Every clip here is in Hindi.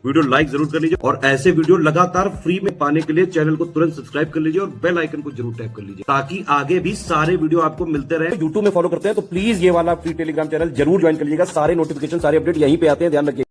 वीडियो लाइक जरूर कर लीजिए और ऐसे वीडियो लगातार फ्री में पाने के लिए चैनल को तुरंत सब्सक्राइब कर लीजिए और बेल आइकन को जरूर टैप कर लीजिए ताकि आगे भी सारे वीडियो आपको मिलते रहे। यूट्यूब में फॉलो करते हैं तो प्लीज ये वाला फ्री टेलीग्राम चैनल जरूर ज्वाइन कर लीजिएगा। सारे नोटिफिकेशन सारे अपडेट यहीं पे आते हैं, ध्यान रखिए।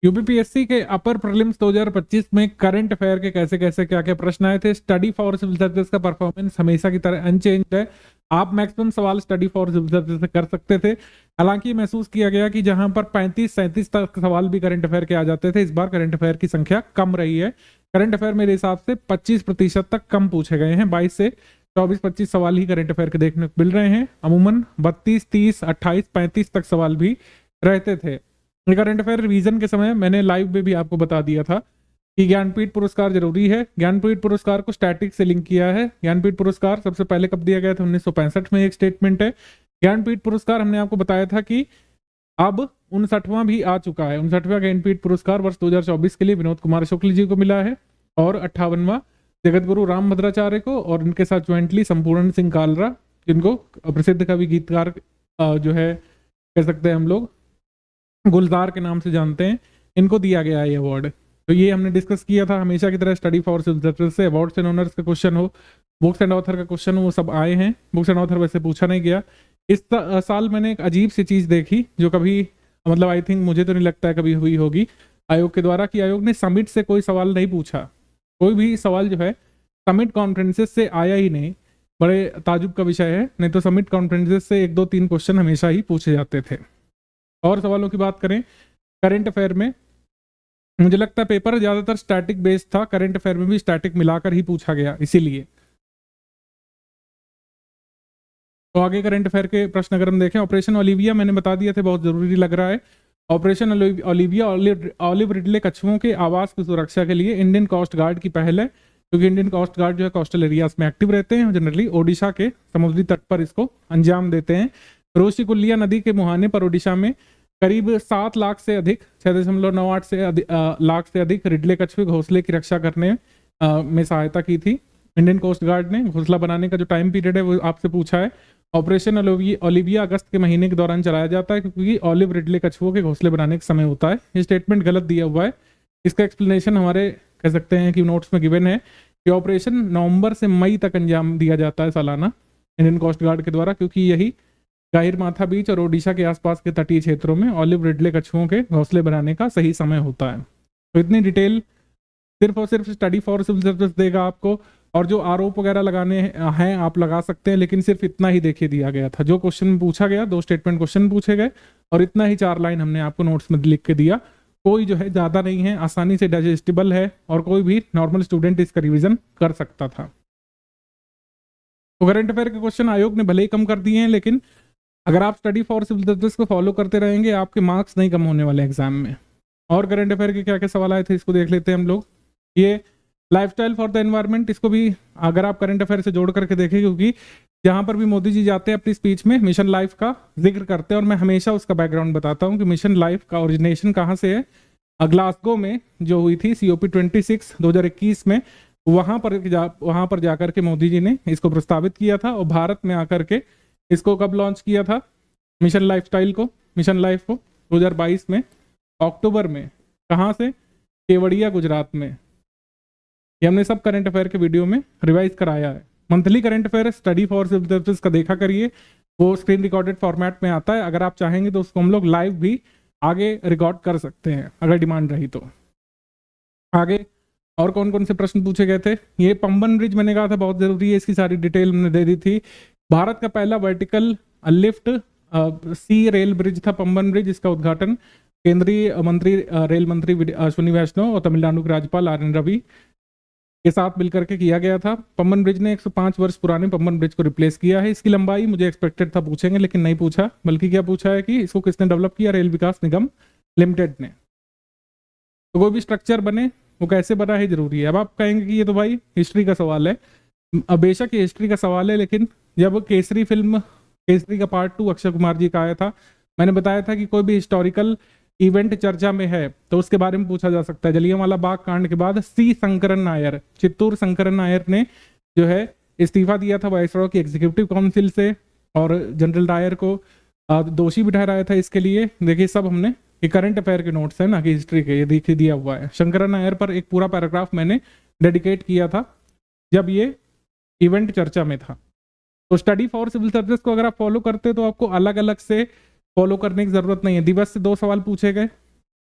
यूपीपीएससी के अपर प्रीलिम्स 2025 में करंट अफेयर के कैसे कैसे क्या क्या प्रश्न आए थे। स्टडी फॉर सिविल सर्विस का परफॉर्मेंस हमेशा की तरह अनचेंज है। आप मैक्सिमम सवाल स्टडी फॉर सिविल सर्विस से कर सकते थे। हालांकि महसूस किया गया कि जहां पर 35-37 तक सवाल भी करंट अफेयर के आ जाते थे, इस बार करंट अफेयर की संख्या कम रही है। करंट अफेयर मेरे हिसाब से 25% तक कम पूछे गए हैं। 22 से 24-25 सवाल ही करंट अफेयर के देखने को मिल रहे हैं। अमूमन 32, 30, 28, 35 तक सवाल भी रहते थे। करंट अफेयर रिवीजन के समय मैंने लाइव में भी आपको बता दिया था कि ज्ञानपीठ पुरस्कार जरूरी है। ज्ञानपीठ पुरस्कार को स्टैटिक से लिंक किया है। ज्ञानपीठ पुरस्कार सबसे पहले कब दिया गया था? 1965 में एक स्टेटमेंट है। ज्ञानपीठ पुरस्कार हमने आपको बताया था कि अब 59वां भी आ चुका है। 59वां ज्ञानपीठ पुरस्कार वर्ष 2024 के लिए विनोद कुमार शुक्ल जी को मिला है और 58वां जगत गुरु राम भद्राचार्य को और इनके साथ ज्वाइंटली संपूर्ण सिंह कालरा, जिनको प्रसिद्ध कवि गीतकार जो है कह सकते हैं हम लोग गुलजार के नाम से जानते हैं, इनको दिया गया है अवार्ड। तो ये हमने डिस्कस किया था। हमेशा की तरह स्टडी फॉर सिविल सर्विस से अवार्ड्स एंड ऑनर्स का क्वेश्चन हो, बुक्स एंड ऑथर का क्वेश्चन हो, वो सब आए हैं। बुक्स एंड ऑथर वैसे पूछा नहीं गया। इस साल मैंने एक अजीब सी चीज देखी जो कभी मतलब आई थिंक मुझे तो नहीं लगता है कभी हुई होगी आयोग के द्वारा, कि आयोग ने समिट से कोई सवाल नहीं पूछा। कोई भी सवाल जो है समिट कॉन्फ्रेंसेस से आया ही नहीं। बड़े ताजुब का विषय है, नहीं तो समिट कॉन्फ्रेंसेस से 1-2-3 क्वेश्चन हमेशा ही पूछे जाते थे। और सवालों की बात करें करंट अफेयर में, मुझे लगता है पेपर ज्यादातर स्टैटिक बेस्ड था। करंट अफेयर में भी स्टैटिक मिलाकर ही पूछा गया, इसीलिए। तो आगे करंट अफेयर के प्रश्न अगर हम देखें, ऑपरेशन ओलिविया मैंने बता दिया था, बहुत जरूरी लग रहा है। ऑपरेशन ओलिविया ऑलिव रिडले कछुओं के आवास की सुरक्षा के लिए इंडियन कोस्ट गार्ड की पहल है, क्योंकि इंडियन कोस्ट गार्ड जो है कोस्टल एरियाज में एक्टिव रहते हैं। जनरली ओडिशा के समुद्री तट पर इसको अंजाम देते हैं। रोशिकुलिया नदी के मुहाने पर ओडिशा में करीब 7 लाख से अधिक 6.98 लाख से अधिक रिडले कछुए घोंसले की रक्षा करने में सहायता की थी इंडियन कोस्ट गार्ड ने। घोंसला बनाने का जो टाइम पीरियड है वो आपसे पूछा है। ऑपरेशन ओलिविया अगस्त के महीने के दौरान चलाया जाता है, क्योंकि ऑलिव रिडले कछुओं के घोंसले बनाने का समय होता है। ये स्टेटमेंट गलत दिया हुआ है। इसका एक्सप्लेनेशन हमारे कह सकते हैं कि नोट्स में गिवन है कि ऑपरेशन नवंबर से मई तक अंजाम दिया जाता है सालाना इंडियन कोस्ट गार्ड के द्वारा, क्योंकि यही गाहिरमाथा बीच और ओडिशा के आसपास के तटीय क्षेत्रों में ऑलिव रिडले कछुओं के घोंसले बनाने का सही समय होता है। तो इतनी डिटेल सिर्फ और सिर्फ स्टडी फॉर सिविल सर्विस देगा आपको। और जो आरोप वगैरह लगाने हैं आप लगा सकते हैं, लेकिन सिर्फ इतना ही देखिए दिया गया था। जो क्वेश्चन पूछा गया, 2 स्टेटमेंट क्वेश्चन पूछे गए और इतना ही 4 लाइन हमने आपको नोट्स में लिख के दिया। कोई जो है ज्यादा नहीं है, आसानी से डाइजेस्टिबल है और कोई भी नॉर्मल स्टूडेंट इसका रिविजन कर सकता था। तो करंट अफेयर के क्वेश्चन आयोग ने भले ही कम कर दिए हैं, लेकिन अगर आप स्टडी फॉर सिविल सर्विस को फॉलो करते रहेंगे आपके मार्क्स नहीं कम होने वाले एग्जाम में। और करंट अफेयर के क्या क्या सवाल आए थे इसको देख लेते हैं हम लोग। ये लाइफस्टाइल फॉर द एनवायरनमेंट, इसको भी अगर आप करंट अफेयर से जोड़ करके देखें, क्योंकि जहां पर भी मोदी जी जाते हैं अपनी स्पीच में मिशन लाइफ का जिक्र करते हैं और मैं हमेशा उसका बैकग्राउंड बताता हूं कि मिशन लाइफ का ओरिजिनेशन कहाँ से है। ग्लासगो में जो हुई थी COP26 2021 में, वहां पर जाकर के मोदी जी ने इसको प्रस्तावित किया था और भारत में आकर के इसको कब लॉन्च किया था मिशन लाइफ को 2022 में अक्टूबर में। कहाँ से? केवड़िया गुजरात में। ये हमने सब करंट अफेयर के वीडियो में रिवाइज कराया है। Monthly current affair study for civil service का देखा करिए, वो स्क्रीन रिकॉर्डेड फॉर्मेट में आता है। अगर आप चाहेंगे तो उसको हम लोग लाइव भी आगे रिकॉर्ड कर सकते हैं अगर डिमांड रही तो। आगे और कौन कौन से प्रश्न पूछे गए थे? ये पंबन ब्रिज मैंने कहा था बहुत जरूरी है, इसकी सारी डिटेल हमने दे दी थी। भारत का पहला वर्टिकल लिफ्ट सी रेल ब्रिज था पंबन ब्रिज। इसका उद्घाटन केंद्रीय मंत्री रेल मंत्री अश्विनी वैष्णव और तमिलनाडु के राज्यपाल RN रवि के साथ मिलकर के किया गया था। पंबन ब्रिज ने 105 वर्ष पुराने पंबन ब्रिज को रिप्लेस किया है। इसकी लंबाई मुझे एक्सपेक्टेड था पूछेंगे, लेकिन नहीं पूछा। बल्कि क्या पूछा है कि इसको किसने डेवलप किया? रेल विकास निगम लिमिटेड ने। तो कोई भी स्ट्रक्चर बने वो कैसे बना है जरूरी है। अब आप कहेंगे कि ये तो भाई हिस्ट्री का सवाल है। बेशक ये हिस्ट्री का सवाल है, लेकिन जब केसरी का पार्ट 2 अक्षय कुमार जी का आया था, मैंने बताया था कि कोई भी हिस्टोरिकल इवेंट चर्चा में है तो उसके बारे में पूछा जा सकता है। जलियांवाला बाग कांड के बाद चित्तूर शंकरन नायर ने जो है इस्तीफा दिया था वायसरॉय की एग्जीक्यूटिव काउंसिल से और जनरल डायर को दोषी भी ठहराया था। इसके लिए देखिए सब हमने ये करंट अफेयर के नोट्स है ना कि हिस्ट्री के, ये देखिए दिया हुआ है। शंकरन नायर पर एक पूरा पैराग्राफ मैंने डेडिकेट किया था जब ये इवेंट चर्चा में था। तो स्टडी फॉर सिविल सर्विस को अगर आप फॉलो करते तो आपको अलग अलग से फॉलो करने की जरूरत नहीं है। दिवस से 2 सवाल पूछे गए,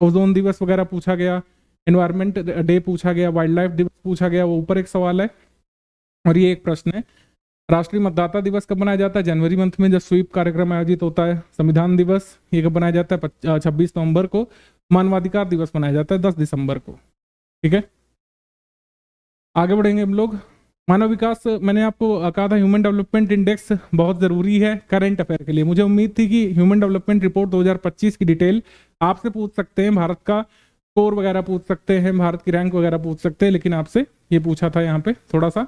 ओजोन दिवस वगैरह पूछा गया, एनवायरमेंट डे पूछा गया, वाइल्ड लाइफ दिवस पूछा गया, वो ऊपर एक सवाल है और ये एक प्रश्न है। राष्ट्रीय मतदाता दिवस कब मनाया जाता है? जनवरी मंथ में जब स्वीप कार्यक्रम आयोजित होता है। संविधान दिवस ये कब मनाया जाता है? 26 नवंबर को। मानवाधिकार दिवस मनाया जाता है 10 दिसंबर को। ठीक है, आगे बढ़ेंगे हम लोग। मानव विकास, मैंने आपको कहा था ह्यूमन डेवलपमेंट इंडेक्स बहुत जरूरी है करंट अफेयर के लिए। मुझे उम्मीद थी कि ह्यूमन डेवलपमेंट रिपोर्ट 2025 की डिटेल आपसे पूछ सकते हैं, भारत का स्कोर वगैरह पूछ सकते हैं, भारत की रैंक वगैरह पूछ सकते हैं, लेकिन आपसे ये पूछा था यहाँ पे थोड़ा सा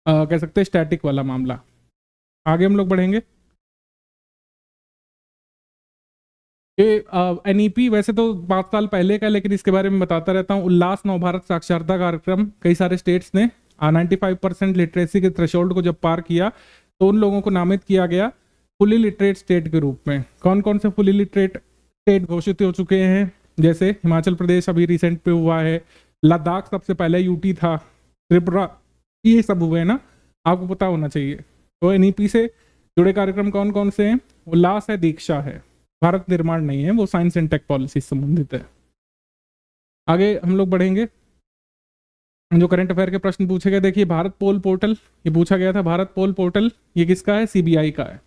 कह सकते हैं स्टैटिक वाला मामला। आगे हम लोग बढ़ेंगे। ये एनईपी वैसे तो 5 साल पहले का, लेकिन इसके बारे में बताता रहता हूँ। उल्लास नव भारत साक्षरता कार्यक्रम, कई सारे स्टेट्स ने 95% लिटरेसी के थ्रेशोल्ड को जब पार किया तो उन लोगों को नामित किया गया फुली लिटरेट स्टेट के रूप में। कौन कौन से फुली लिटरेट स्टेट घोषित हो चुके हैं? जैसे हिमाचल प्रदेश अभी रिसेंट पे हुआ है, लद्दाख सबसे पहले यूटी था, त्रिपुरा, ये सब हुए ना, आपको पता होना चाहिए। तो एनईपी से जुड़े कार्यक्रम कौन कौन से हैं? उल्लास है, दीक्षा है, भारत निर्माण नहीं है, वो साइंस एंड टेक पॉलिसी से संबंधित है। आगे हम लोग बढ़ेंगे। जो करंट अफेयर के प्रश्न पूछे गए, देखिए भारत पोल पोर्टल ये पूछा गया था। भारत पोल पोर्टल ये किसका है? सीबीआई का है।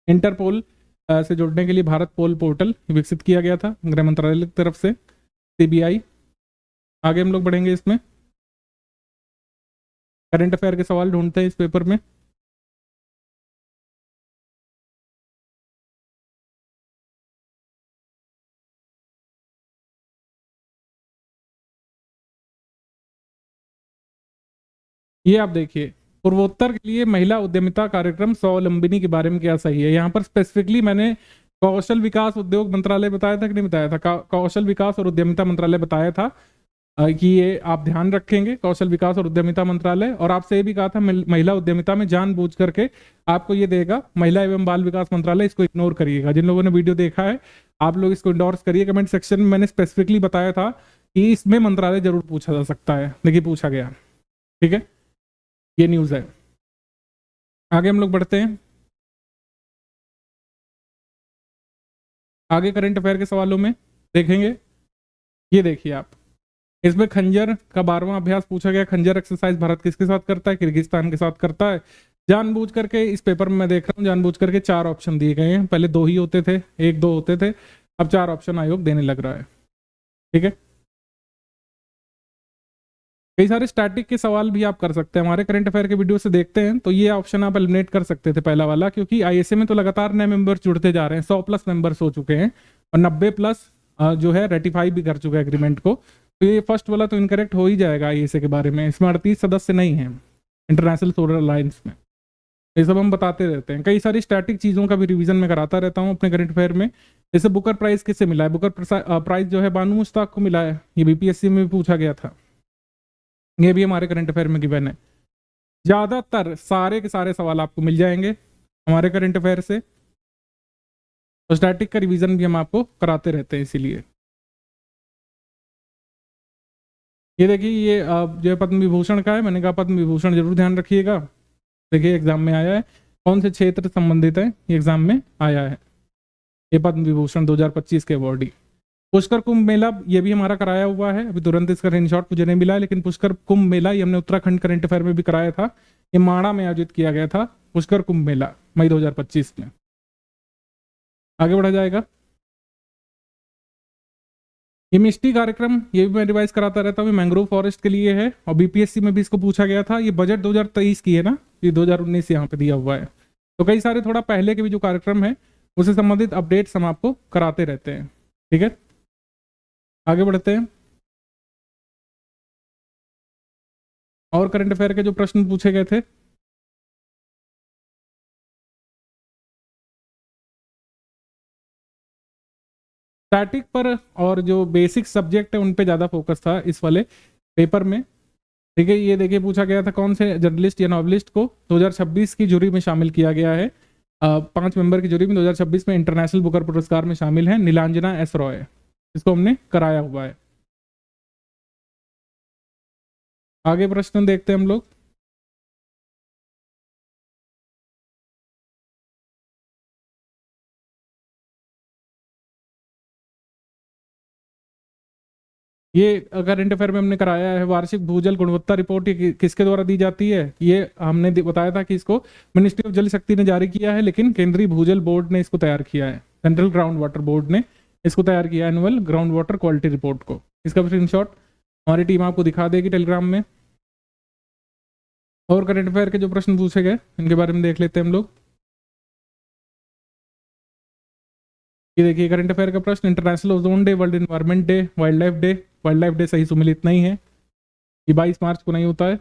इंटरपोल से जुड़ने के लिए भारत पोल पोर्टल विकसित किया गया था गृह मंत्रालय की तरफ से, सीबीआई। आगे हम लोग बढ़ेंगे। इसमें करंट अफेयर के सवाल ढूंढते हैं इस पेपर में। ये आप देखिए, पूर्वोत्तर के लिए महिला उद्यमिता कार्यक्रम स्वावलंबिनी के बारे में क्या सही है। यहाँ पर स्पेसिफिकली मैंने कौशल विकास उद्योग मंत्रालय बताया था कि नहीं बताया था? कौशल विकास और उद्यमिता मंत्रालय बताया था कि ये आप ध्यान रखेंगे, कौशल विकास और उद्यमिता मंत्रालय। और आपसे ये भी कहा था महिला उद्यमिता में जानबूझ करके आपको ये देगा महिला एवं बाल विकास मंत्रालय, इसको इग्नोर करिएगा। जिन लोगों ने वीडियो देखा है आप लोग इसको इंडोर्स करिए। कमेंट सेक्शन में मैंने स्पेसिफिकली बताया था कि इसमें मंत्रालय जरूर पूछा जा सकता है, देखिए पूछा गया। ठीक है, ये न्यूज़ है। आगे हम लोग बढ़ते हैं। आगे करंट अफेयर के सवालों में देखेंगे। ये देखिए आप, इसमें खंजर का 12वां अभ्यास पूछा गया। खंजर एक्सरसाइज भारत किसके साथ करता है? किर्गिस्तान के साथ करता है। जानबूझ करके इस पेपर में मैं देख रहा हूँ, जानबूझ करके 4 ऑप्शन दिए गए हैं। पहले 2 ही होते थे, 1-2 होते थे, अब 4 ऑप्शन आयोग देने लग रहा है। ठीक है, कई सारे स्टैटिक के सवाल भी आप कर सकते हैं। हमारे करंट अफेयर के वीडियो से देखते हैं तो ये ऑप्शन आप एलिमिनेट कर सकते थे, पहला वाला, क्योंकि आईएसए में तो लगातार नए मेंबर्स जुड़ते जा रहे हैं। 100+ मेंबर्स हो चुके हैं और 90+ जो है रेटिफाई भी कर चुके हैं एग्रीमेंट को। तो ये फर्स्ट वाला तो इनकरेक्ट हो ही जाएगा आईएसए के बारे में। इसमें 38 सदस्य नहीं है इंटरनेशनल सोलर अलायंस में। ये सब हम बताते रहते हैं। कई सारी स्टैटिक चीज़ों का भी रिवीजन में कराता रहता हूँ अपने करंट अफेयर में। जैसे बुकर प्राइज किससे मिला है? बुकर प्राइज जो है बानू मुश्ताक को मिला है। ये बीपीएससी में भी पूछा गया था, ये भी हमारे करंट अफेयर में गिवन है। ज़्यादातर सारे के सारे सवाल आपको मिल जाएंगे हमारे करंट अफेयर से, और स्टैटिक का रिवीजन भी हम आपको कराते रहते हैं इसीलिए। ये देखिए, ये जो है पद्म विभूषण का है। मैंने कहा पद्म विभूषण जरूर ध्यान रखिएगा। देखिए एग्जाम में आया है, कौन से क्षेत्र संबंधित है, ये एग्जाम में आया है। ये पद्म विभूषण 2025 के अवॉर्डी। पुष्कर कुंभ मेला ये भी हमारा कराया हुआ है। अभी तुरंत इसका स्क्रीनशॉट मुझे नहीं मिला है, लेकिन पुष्कर कुंभ मेला ये हमने उत्तराखंड करंट अफेयर में भी कराया था। ये माणा में आयोजित किया गया था पुष्कर कुंभ मेला, मई 2025 में। आगे बढ़ा जाएगा। ये मिष्टी कार्यक्रम ये भी मैं रिवाइज कराता रहता हूँ। मैंग्रोव फॉरेस्ट के लिए है और बीपीएससी में भी इसको पूछा गया था। ये बजट 2023 की है ना, ये 2019 यहाँ पे दिया हुआ है। तो कई सारे थोड़ा पहले के भी जो कार्यक्रम है उससे संबंधित अपडेट्स हम आपको कराते रहते हैं। ठीक है, आगे बढ़ते हैं। और करंट अफेयर के जो प्रश्न पूछे गए थे, स्टैटिक पर और जो बेसिक सब्जेक्ट है उन पे ज़्यादा फोकस था इस वाले पेपर में। ठीक है, ये देखिए पूछा गया था कौन से जर्नलिस्ट या नॉवलिस्ट को 2026 की जूरी में शामिल किया गया है। 5 मेंबर की जूरी में 2026 में इंटरनेशनल बुकर पुरस्कार में शामिल है नीलांजना एस रॉय। इसको हमने कराया हुआ है। आगे प्रश्न देखते हैं हम लोग। ये करंट अफेयर में हमने कराया है, वार्षिक भूजल गुणवत्ता रिपोर्ट ये किसके द्वारा दी जाती है? ये हमने बताया था कि इसको मिनिस्ट्री ऑफ जल शक्ति ने जारी किया है, लेकिन केंद्रीय भूजल बोर्ड ने इसको तैयार किया है। सेंट्रल ग्राउंड वाटर बोर्ड ने इसको तैयार किया, annual ground water quality report को। इसका स्क्रीनशॉट हमारी टीम आपको दिखा देगी टेलीग्राम में। और करंट अफेयर के जो प्रश्न पूछे गए इनके बारे में देख लेते हैं हम लोग। ये देखिए करंट अफेयर का प्रश्न, international ozone day, world environment day, wild life day. Wild life day सही सुमिलित नहीं है, ये 22 मार्च को नहीं होता है।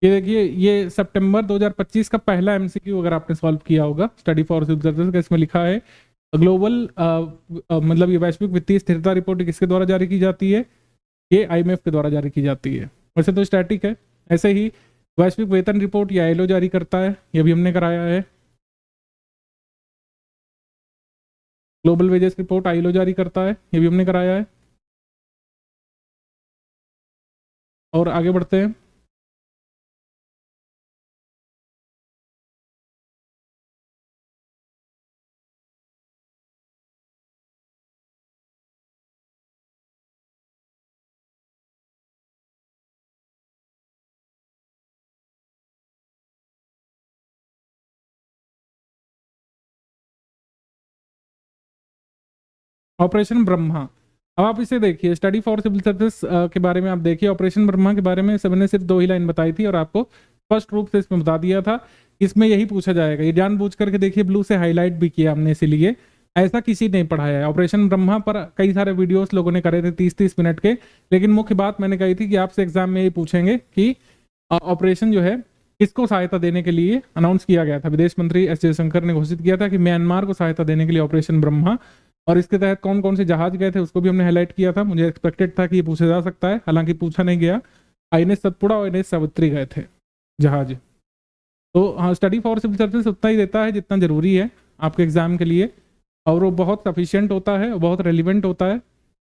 ये देखिए ये सितंबर 2025 का पहला एमसीक्यू अगर आपने सॉल्व किया होगा स्टडी फॉर सिविल सर्विसेज का, इसमें लिखा है ग्लोबल मतलब ये वैश्विक वित्तीय स्थिरता रिपोर्ट किसके द्वारा जारी की जाती है? ये IMF के द्वारा जारी की जाती है। वैसे तो स्टैटिक है। ऐसे ही वैश्विक वेतन रिपोर्ट ये ILO जारी करता है, ये भी हमने कराया है। ग्लोबल वेजेस रिपोर्ट ILO जारी करता है, ये भी हमने कराया है। और आगे बढ़ते हैं। ऑपरेशन ब्रह्मा, अब आप इसे देखिए, स्टडी फॉर सिविल सर्विस के बारे में आप देखिए। ऑपरेशन ब्रह्मा के बारे में मैंने सिर्फ 2 ही लाइन बताई थी और आपको स्पष्ट रूप से इसमें बता दिया था इसमें यही पूछा जाएगा। ये जानबूझ करके देखिए ब्लू से हाईलाइट भी किया हमने, इसीलिए ऐसा किसी ने पढ़ाया है। ऑपरेशन ब्रह्मा पर कई सारे वीडियोस लोगों ने करे थे 30-30 मिनट के, लेकिन मुख्य बात मैंने कही थी कि आपसे एग्जाम में ये पूछेंगे कि ऑपरेशन जो है किसको सहायता देने के लिए अनाउंस किया गया था। विदेश मंत्री एस जयशंकर ने घोषित किया था कि म्यांमार को सहायता देने के लिए ऑपरेशन ब्रह्मा, और इसके तहत कौन कौन से जहाज गए थे उसको भी हमने हाईलाइट किया था। मुझे एक्सपेक्टेड था कि ये पूछा जा सकता है, हालांकि पूछा नहीं गया। INS सतपुड़ा और INS सावित्री गए थे जहाज। तो हाँ, स्टडी फॉर सिविल सर्विस उतना ही देता है जितना जरूरी है आपके एग्जाम के लिए, और वो बहुत सफिशियंट होता है, बहुत रेलिवेंट होता है।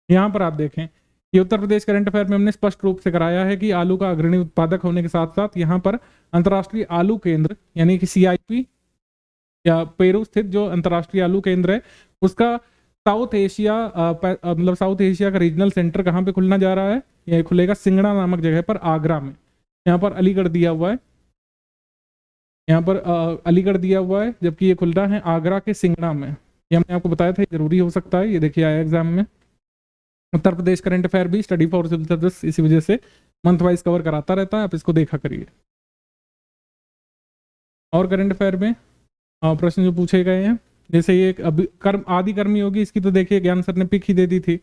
यहाँ पर आप देखें, ये उत्तर प्रदेश करंट अफेयर में हमने स्पष्ट रूप से कराया है कि आलू का अग्रणी उत्पादक होने के साथ साथ यहाँ पर अंतर्राष्ट्रीय आलू केंद्र यानी कि CIP या पेरू स्थित जो अंतर्राष्ट्रीय आलू केंद्र है उसका साउथ एशिया मतलब साउथ एशिया का रीजनल सेंटर कहाँ पे खुलना जा रहा है? यह खुलेगा सिंगड़ा नामक जगह पर, आगरा में। यहाँ पर अलीगढ़ दिया हुआ है, यहाँ पर अलीगढ़ दिया हुआ है, जबकि ये खुल रहा है आगरा के सिंगड़ा में। ये हमने आपको बताया था, जरूरी हो सकता है। ये देखिए आया एग्जाम में। उत्तर प्रदेश करंट अफेयर भी स्टडी फॉर सिविल सर्विस इसी वजह से मंथ वाइज कवर कराता रहता है, आप इसको देखा करिए। और करंट अफेयर में प्रश्न जो पूछे गए हैं, जैसे ये अभी आदि कर्मी योगी, इसकी तो देखिए ज्ञान सर ने पिक ही दे दी थी।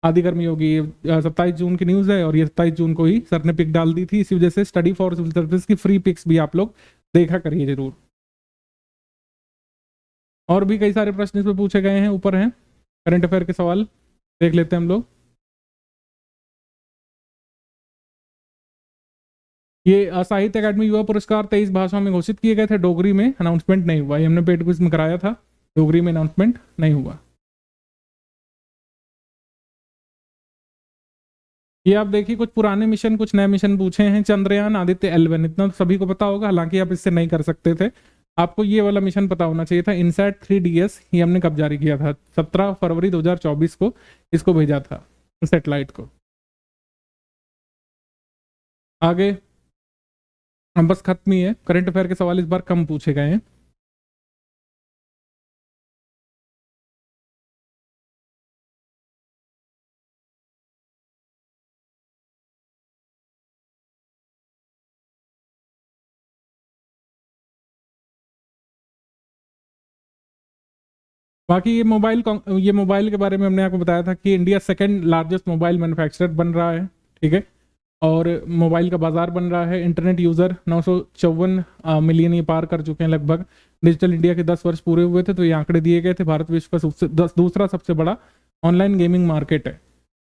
आदि कर्मी योगी 27 जून की न्यूज़ है और ये 27 जून को ही सर ने पिक डाल दी थी। इसी वजह से स्टडी फॉर सिविल सर्विस की फ्री पिक्स भी आप लोग देखा करिए जरूर। और भी कई सारे प्रश्न इसमें पूछे गए हैं, ऊपर हैं करंट अफेयर के सवाल, देख लेते हैं हम लोग। ये साहित्य अकादमी युवा पुरस्कार 23 भाषाओं में घोषित किए गए थे, डोगरी में अनाउंसमेंट नहीं हुआ। ये हमने पेड क्विज में कराया था, डोगरी में अनाउंसमेंट नहीं हुआ। ये आप देखिए कुछ पुराने मिशन कुछ नए मिशन पूछे हैं। चंद्रयान, आदित्य L1, इतना तो सभी को पता होगा, हालांकि आप इससे नहीं कर सकते थे। आपको ये वाला मिशन पता होना चाहिए था, इनसैट 3DS। ये हमने कब जारी किया था? 17 फरवरी 2024 को इसको भेजा था, सैटेलाइट को। आगे बस खत्म ही है, करंट अफेयर के सवाल इस बार कम पूछे गए हैं। बाकी ये मोबाइल के बारे में हमने आपको बताया था कि India second largest mobile manufacturer बन रहा है, ठीक है। और मोबाइल का बाजार बन रहा है। इंटरनेट यूज़र 954 मिलियन ये पार कर चुके हैं लगभग। डिजिटल इंडिया के 10 वर्ष पूरे हुए थे तो ये आंकड़े दिए गए थे। भारत विश्व का दूसरा सबसे बड़ा ऑनलाइन गेमिंग मार्केट है।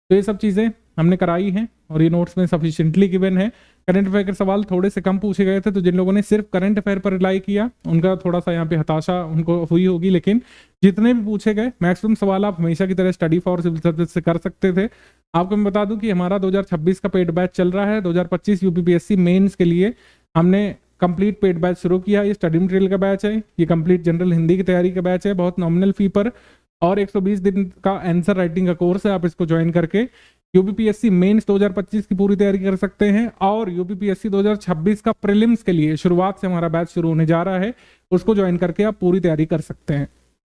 तो ये सब चीज़ें हमने कराई हैं और ये नोट्स में सफिशिएंटली गिवन है। करंट अफेयर के सवाल थोड़े से कम पूछे गए थे, तो जिन लोगों ने सिर्फ करंट अफेयर पर रिलाई किया उनका थोड़ा सा यहाँ पे हताशा उनको हुई होगी, लेकिन जितने भी पूछे गए मैक्सिमम सवाल आप हमेशा की तरह स्टडी फॉर सिविल सर्विस से कर सकते थे। आपको मैं बता दूं कि हमारा 2026 का पेड बैच चल रहा है। 2025 यूपीपीएससी मेंस के लिए हमने कंप्लीट पेड बैच शुरू किया। ये स्टडी मटेरियल का बैच है, ये कंप्लीट जनरल हिंदी की तैयारी का बैच है, बहुत नॉमिनल फी पर, और 120 दिन का आंसर राइटिंग का कोर्स है। आप इसको ज्वाइन करके यूपीपीएससी मेंस 2025 की पूरी तैयारी कर सकते हैं, और यूपीपीएससी 2026 का प्रीलिम्स के लिए शुरुआत से हमारा बैच शुरू होने जा रहा है, उसको ज्वाइन करके आप पूरी तैयारी कर सकते हैं।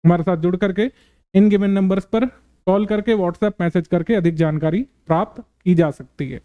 हमारे साथ जुड़ करके इन गिवन नंबर्स पर कॉल करके व्हाट्सएप मैसेज करके अधिक जानकारी प्राप्त की जा सकती है।